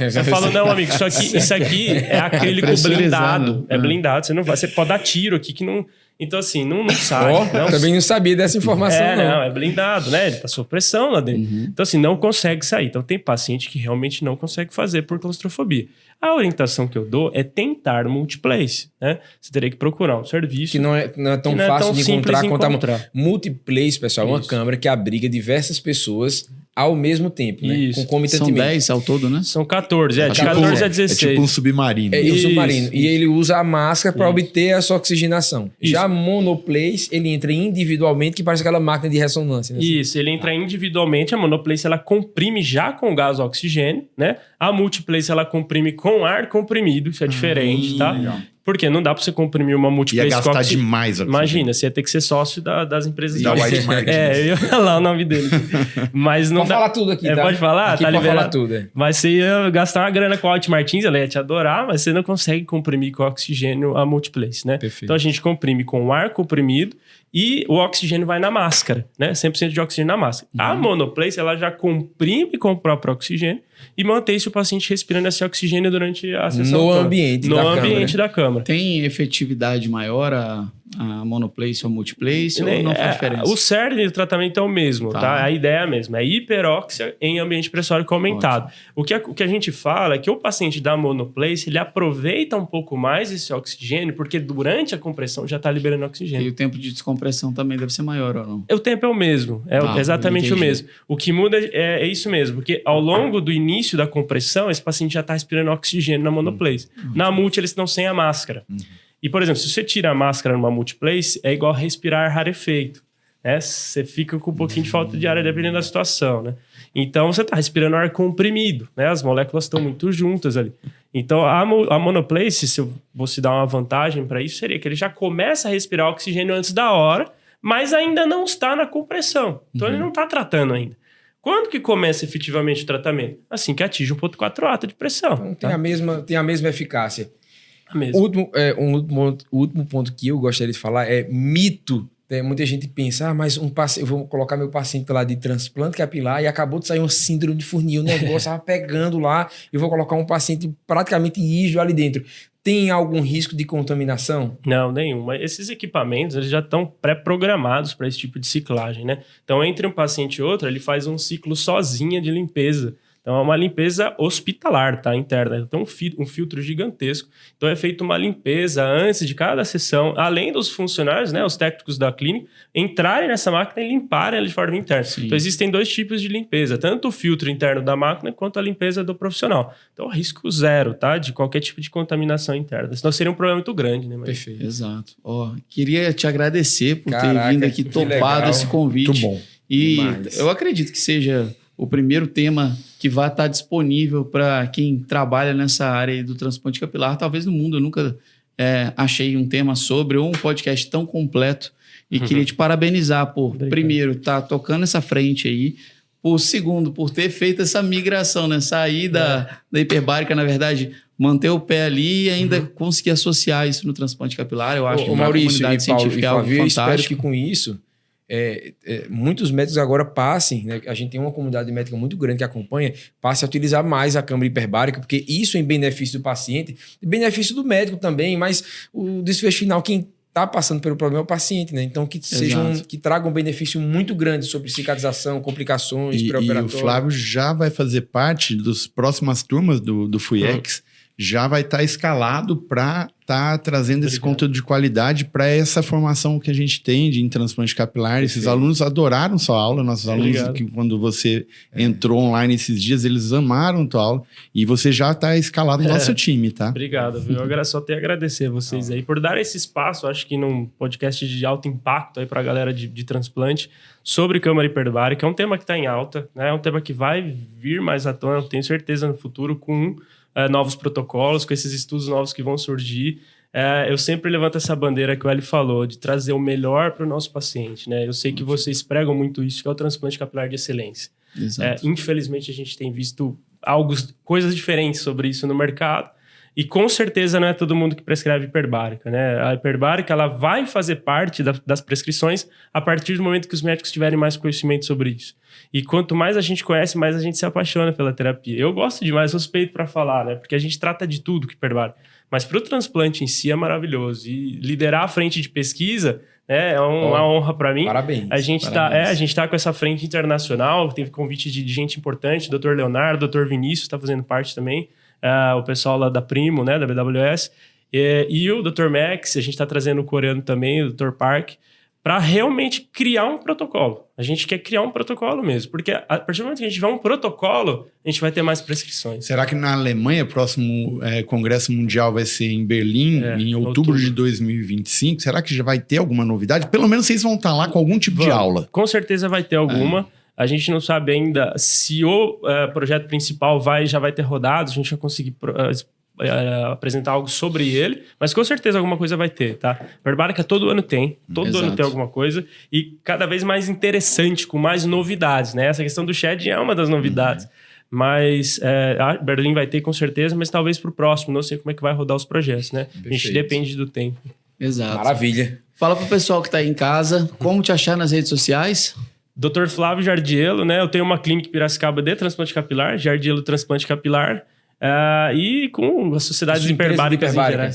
Você fala, não, amigo, isso aqui é acrílico blindado. É blindado, você pode dar tiro aqui que não... Então, assim, não sai. Também não sabia dessa informação, não. É blindado, né? Ele tá sob pressão lá dentro. Então, assim, não consegue sair. Então, tem paciente que realmente não consegue fazer por claustrofobia. A orientação que eu dou é tentar multiplace, né? Você teria que procurar um serviço... Que não é tão fácil de encontrar. Multiplace, pessoal, é uma câmera que abriga diversas pessoas ao mesmo tempo, né? Concomitantemente. São 10 ao todo, né? São 14, de 14 a 16. É tipo um submarino. Um submarino. E ele usa a máscara para obter essa oxigenação. Já a monoplace, ele entra individualmente, que parece aquela máquina de ressonância. Né? Isso, ele entra individualmente. A monoplace, ela comprime já com gás oxigênio, né? A multiplace, ela comprime com ar comprimido. Isso é diferente, tá? Legal. Porque não dá pra você comprimir uma multiplace. Ia gastar demais. Imagina, você ia ter que ser sócio das empresas. Da White Market. Eu ia falar o nome dele. Mas não pode falar tudo aqui, tá? Pode falar? Aqui tá pode liberado. falar tudo. Mas você ia gastar uma grana com a White Martins, ela ia te adorar, mas você não consegue comprimir com oxigênio a multiplace, né? Perfeito. Então a gente comprime com ar comprimido e o oxigênio vai na máscara, né? 100% de oxigênio na máscara. A monoplace, ela já comprime com o próprio oxigênio e mantém-se o paciente respirando esse oxigênio durante a sessão no ambiente da câmara. Tem efetividade maior a monoplace ou multiplace ou não faz diferença? O cerne do tratamento é o mesmo, tá? A ideia é a mesma. É hiperóxia em ambiente pressórico aumentado. O que a gente fala é que o paciente da monoplace, ele aproveita um pouco mais esse oxigênio, porque durante a compressão já está liberando oxigênio. E o tempo de descompressão também deve ser maior ou não? O tempo é o mesmo, exatamente o mesmo. O que muda é isso mesmo, porque ao longo do início da compressão, esse paciente já está respirando oxigênio na monoplace. Na multi, eles estão sem a máscara. E, por exemplo, se você tira a máscara numa multiplace, é igual respirar rarefeito. Né? Você fica com um pouquinho de falta de ar dependendo da situação. Né? Então, você está respirando ar comprimido. Né? As moléculas estão muito juntas ali. Então, a monoplace, se eu vou te dar uma vantagem para isso, seria que ele já começa a respirar oxigênio antes da hora, mas ainda não está na compressão. Então, ele não está tratando ainda. Quando que começa efetivamente o tratamento? Assim que atinge 1,4 atto de pressão. Então, tem a mesma eficácia. Mesmo. O último ponto que eu gostaria de falar é mito. Muita gente pensa, mas eu vou colocar meu paciente lá de transplante capilar e acabou de sair uma síndrome de Fournier, o negócio estava pegando lá, e vou colocar um paciente praticamente rígido ali dentro. Tem algum risco de contaminação? Não, nenhum. Mas esses equipamentos eles já estão pré-programados para esse tipo de ciclagem, né? Então, entre um paciente e outro, ele faz um ciclo sozinho de limpeza. Então, é uma limpeza hospitalar, tá? Interna. Então, um filtro gigantesco. Então, é feita uma limpeza antes de cada sessão, além dos funcionários, né? Os técnicos da clínica, entrarem nessa máquina e limparem ela de forma interna. Sim. Então, existem 2 tipos de limpeza. Tanto o filtro interno da máquina, quanto a limpeza do profissional. Então, risco zero, tá? De qualquer tipo de contaminação interna. Senão, seria um problema muito grande, né? Perfeito. Exato. Queria te agradecer por Caraca, ter vindo aqui, que topado legal. esse convite. Muito bom. E Demais. eu acredito que seja o primeiro tema que vai estar disponível para quem trabalha nessa área aí do transplante capilar. Talvez no mundo eu nunca achei um tema sobre ou um podcast tão completo. E queria te parabenizar por, primeiro, estar tocando essa frente aí. Por segundo, por ter feito essa migração, né? Sair da hiperbárica, na verdade, manter o pé ali e ainda conseguir associar isso no transplante capilar. Eu acho que o Maurício comunidade e Paulo científica e é algo Flávio, eu espero fantástico. que com isso muitos médicos agora passem, né? A gente tem uma comunidade médica muito grande que acompanha, passe a utilizar mais a câmara hiperbárica, porque isso é em benefício do paciente, e benefício do médico também, mas o desfecho final, quem está passando pelo problema é o paciente, né? Então que que tragam um benefício muito grande sobre cicatrização, complicações, E o pré-operatório. Flávio já vai fazer parte das próximas turmas do FUIEX, já vai estar escalado para estar trazendo esse conteúdo de qualidade para essa formação que a gente tem em transplante capilar. Esses alunos adoraram sua aula, nossos alunos, que quando você entrou online esses dias, eles amaram tua aula e você já está escalado no nosso time, tá? Obrigado, viu? Eu só tenho a agradecer a vocês aí por dar esse espaço, acho que num podcast de alto impacto aí para a galera de transplante sobre câmara hiperbárica. É um tema que está em alta, né? É um tema que vai vir mais à tona, eu tenho certeza, no futuro, com novos protocolos, com esses estudos novos que vão surgir. Eu sempre levanto essa bandeira que o Eli falou, de trazer o melhor para o nosso paciente, né? Eu sei que vocês pregam muito isso, que é o transplante capilar de excelência. Infelizmente, a gente tem visto coisas diferentes sobre isso no mercado, e com certeza não é todo mundo que prescreve hiperbárica, né? A hiperbárica, ela vai fazer parte das prescrições a partir do momento que os médicos tiverem mais conhecimento sobre isso. E quanto mais a gente conhece, mais a gente se apaixona pela terapia. Eu gosto demais, suspeito para falar, né? Porque a gente trata de tudo com hiperbárica. Mas para o transplante em si é maravilhoso. E liderar a frente de pesquisa, né, é uma honra para mim. Parabéns. A gente tá com essa frente internacional, teve convite de gente importante, Dr. Leonardo, Dr. Vinícius está fazendo parte também, o pessoal lá da Primo, né, da BWS, e o Dr. Max, a gente está trazendo o coreano também, o Dr. Park, para realmente criar um protocolo. A gente quer criar um protocolo mesmo, porque a partir do momento que a gente tiver um protocolo, a gente vai ter mais prescrições. Será que na Alemanha, o próximo Congresso Mundial vai ser em Berlim, em outubro de 2025? Será que já vai ter alguma novidade? Pelo menos vocês vão estar lá com algum tipo de aula. Com certeza vai ter alguma. A gente não sabe ainda se o projeto principal já vai ter rodado, a gente vai conseguir apresentar algo sobre ele, mas com certeza alguma coisa vai ter, tá? Hiperbárica todo ano tem, ano tem alguma coisa, e cada vez mais interessante, com mais novidades, né? Essa questão do SHED é uma das novidades, mas Berlim vai ter com certeza, mas talvez para o próximo, não sei como é que vai rodar os projetos, né? A gente depende do tempo. Exato. Maravilha. Fala pro pessoal que tá aí em casa, como te achar nas redes sociais? Dr. Flávio Jardielo, né? Eu tenho uma clínica em Piracicaba de transplante capilar, Jardielo Transplante Capilar. E com as sociedades hiperbáricas em geral.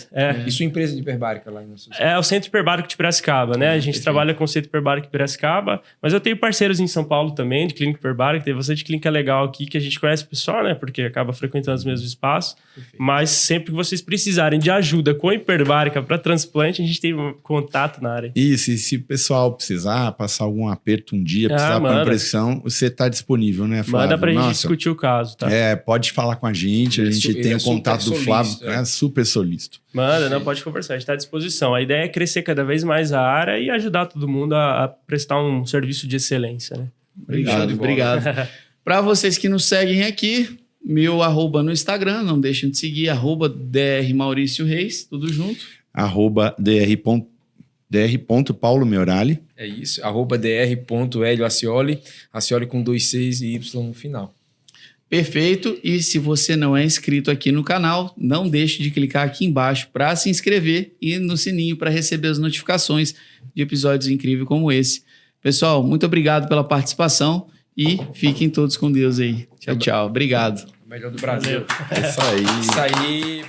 E sua empresa de hiperbárica lá na sociedade? É o Centro Hiperbárico de Piracicaba, né? A gente trabalha com o Centro Hiperbárico de Piracicaba, mas eu tenho parceiros em São Paulo também, de clínica hiperbárica. Tem bastante clínica legal aqui que a gente conhece o pessoal, né? Porque acaba frequentando os mesmos espaços. Perfeito. Mas sempre que vocês precisarem de ajuda com hiperbárica para transplante, a gente tem um contato na área. Isso, e se o pessoal precisar, passar algum aperto um dia, precisar para uma prescrição, você está disponível, né, Flávio? Manda para a gente discutir o caso, tá? Pode falar com a gente, a gente tem o contato do Flávio, super solícito. Manda, não, pode conversar, a gente está à disposição. A ideia é crescer cada vez mais a área e ajudar todo mundo a prestar um serviço de excelência, né? Obrigado. Para vocês que nos seguem aqui, meu @, no Instagram, não deixem de seguir, @Dr. Maurício Reis, tudo junto. @Dr.Paulo Meorali. É isso, @Dr.Helio Acioli com 2 Cs e Y no final. Perfeito. E se você não é inscrito aqui no canal, não deixe de clicar aqui embaixo para se inscrever e no sininho para receber as notificações de episódios incríveis como esse. Pessoal, muito obrigado pela participação e fiquem todos com Deus aí. Tchau, tchau. Obrigado. Melhor do Brasil. É isso aí. Isso aí.